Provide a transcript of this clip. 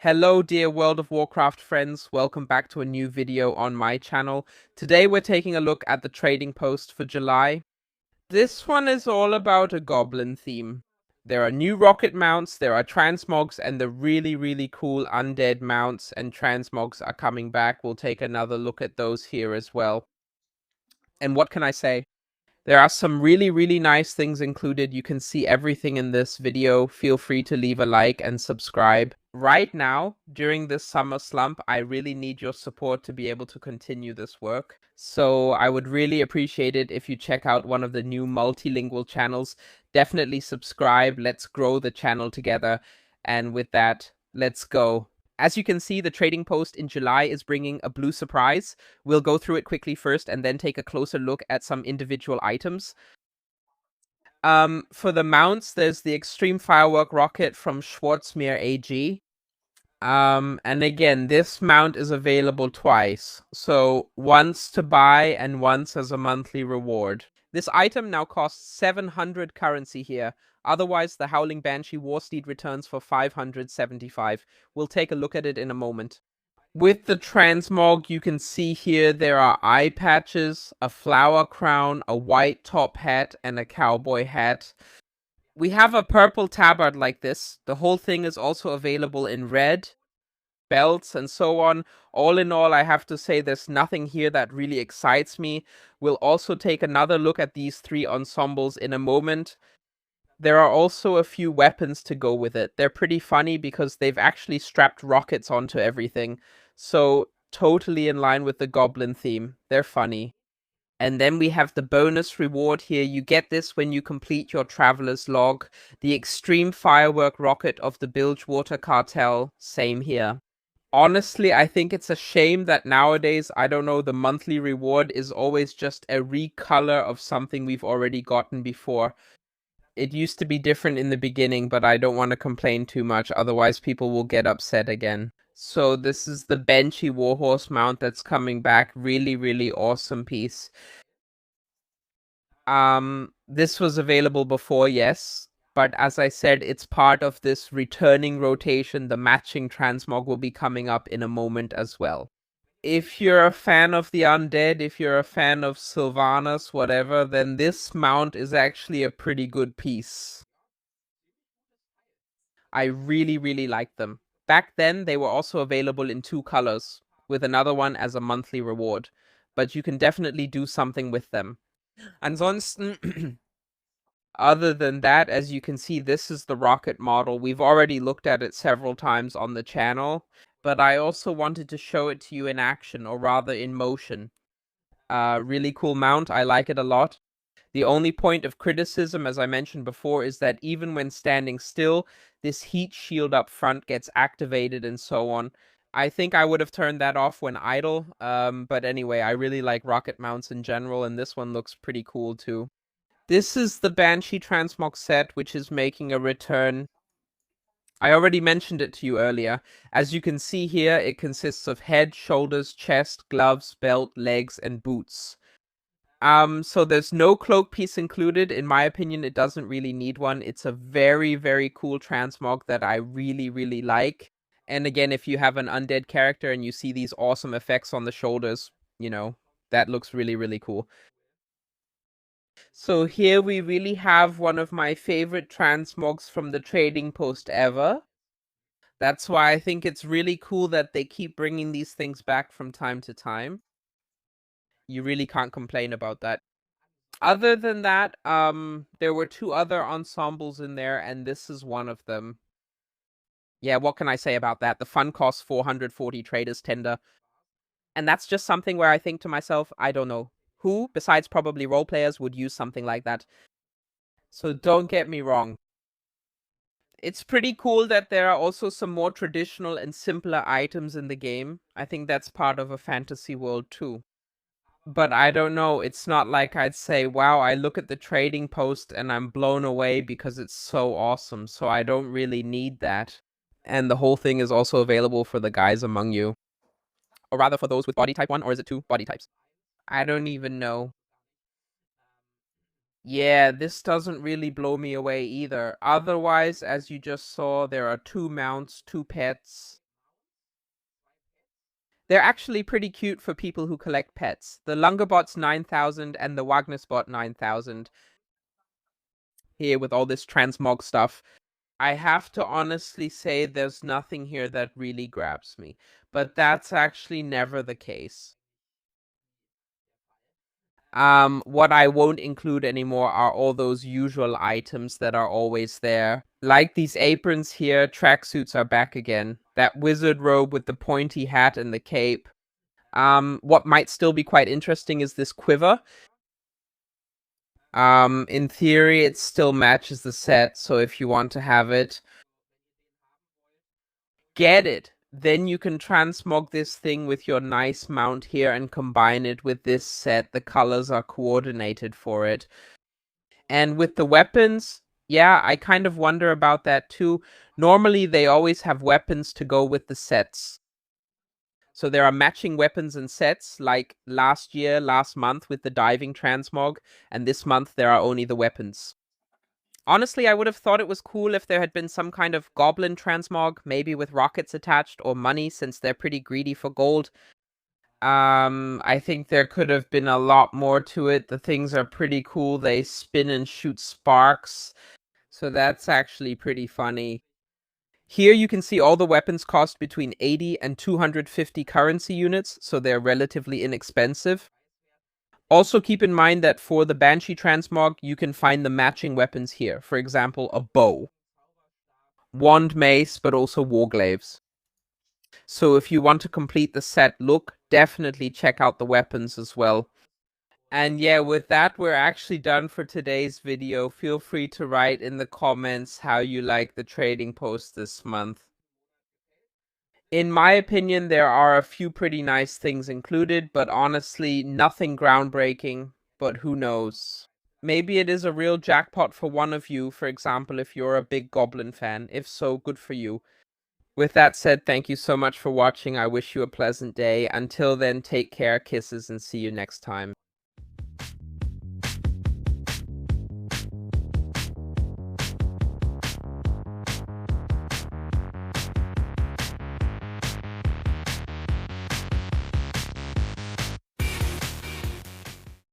Hello dear World of Warcraft friends, welcome back to a new video on my channel. Today we're taking a look at the trading post for July. This one is all about a Goblin theme. There are new rocket mounts, there are Transmogs, and the really cool Undead mounts and Transmogs are coming back. We'll take another look at those here as well. And what can I say? There are some really nice things included. You can see everything in this video. Feel free to leave a like and subscribe. Right now, during this summer slump, I really need your support to be able to continue this work. So I would really appreciate it if you check out one of the new multilingual channels. Definitely subscribe. Let's grow the channel together. And with that, let's go. As you can see, the trading post in July is bringing a blue surprise. We'll go through it quickly first and then take a closer look at some individual items. For the mounts, there's the Extreme Firework Rocket from Schwarzmeer AG. And again, this mount is available twice. So once to buy and once as a monthly reward. This item now costs 700 currency here. Otherwise, the Howling Banshee Warsteed returns for 575. We'll take a look at it in a moment. With the Transmog, you can see here there are eye patches, a flower crown, a white top hat, and a cowboy hat. We have a purple tabard like this. The whole thing is also available in red, belts, and so on. All in all, I have to say there's nothing here that really excites me. We'll also take another look at these three ensembles in a moment. There are also a few weapons to go with it. They're pretty funny because they've actually strapped rockets onto everything. So, totally in line with the Goblin theme. They're funny. And then we have the bonus reward here. You get this when you complete your Traveler's Log. The Extreme Firework Rocket of the Bilgewater Cartel. Same here. Honestly, I think it's a shame that nowadays, I don't know, the monthly reward is always just a recolor of something we've already gotten before. It used to be different in the beginning, but I don't want to complain too much, otherwise people will get upset again. So this is the Banshee Warhorse mount that's coming back. Really awesome piece. This was available before, yes, but as I said, it's part of this returning rotation. The matching Transmog will be coming up in a moment as well. If you're a fan of the Undead, if you're a fan of Sylvanas, whatever, then this mount is actually a pretty good piece. I really like them. Back then, they were also available in 2 colors, with another one as a monthly reward. But you can definitely do something with them. Ansonsten, other than that, as you can see, this is the rocket model. We've already looked at it several times on the channel, but I also wanted to show it to you in action, or rather in motion. Really cool mount. I like it a lot. The only point of criticism, as I mentioned before, is that even when standing still, this heat shield up front gets activated and so on. I think I would have turned that off when idle, but anyway, I really like rocket mounts in general, and this one looks pretty cool too. This is the Banshee Transmog set, which is making a return. I already mentioned it to you earlier. As you can see here, it consists of head, shoulders, chest, gloves, belt, legs, and boots. So there's no cloak piece included. In my opinion, it doesn't really need one. It's a very cool transmog that I really like. And again, if you have an undead character and you see these awesome effects on the shoulders, you know, that looks really cool. So here we really have one of my favorite transmogs from the trading post ever. That's why I think it's really cool that they keep bringing these things back from time to time. You really can't complain about that. Other than that, there were 2 other ensembles in there, and this is one of them. Yeah, what can I say about that? The fun costs 440 traders tender. And that's just something where I think to myself, I don't know, who, besides probably role players, would use something like that? So don't get me wrong. It's pretty cool that there are also some more traditional and simpler items in the game. I think that's part of a fantasy world too. But I don't know, it's not like I'd say, wow, I look at the trading post and I'm blown away because it's so awesome, so I don't really need that. And the whole thing is also available for the guys among you. Or rather for those with body type 1, or is it 2 body types? I don't even know. Yeah, this doesn't really blow me away either. Otherwise, as you just saw, there are 2 mounts, 2 pets. They're actually pretty cute for people who collect pets. The Lungerbot's 9,000 and the Wagnerspot 9,000. Here with all this Transmog stuff. I have to honestly say there's nothing here that really grabs me. But that's actually never the case. What I won't include anymore are all those usual items that are always there. Like these aprons here, tracksuits are back again. That wizard robe with the pointy hat and the cape. What might still be quite interesting is this quiver. In theory, it still matches the set, so if you want to have it, get it. Then you can transmog this thing with your nice mount here and combine it with this set. The colors are coordinated for it. And with the weapons, yeah, I kind of wonder about that too. Normally, they always have weapons to go with the sets. So there are matching weapons and sets, like last month with the diving transmog, and this month there are only the weapons. Honestly, I would have thought it was cool if there had been some kind of goblin transmog, maybe with rockets attached or money, since they're pretty greedy for gold. I think there could have been a lot more to it. The things are pretty cool. They spin and shoot sparks. So that's actually pretty funny. Here you can see all the weapons cost between 80 and 250 currency units, so they're relatively inexpensive. Also keep in mind that for the Banshee transmog, you can find the matching weapons here. For example, a bow, wand mace, but also warglaives. So if you want to complete the set look, definitely check out the weapons as well. And yeah, with that, we're actually done for today's video. Feel free to write in the comments how you like the trading post this month. In my opinion, there are a few pretty nice things included, but honestly, nothing groundbreaking. But who knows? Maybe it is a real jackpot for one of you, for example, if you're a big Goblin fan. If so, good for you. With that said, thank you so much for watching. I wish you a pleasant day. Until then, take care, kisses, and see you next time.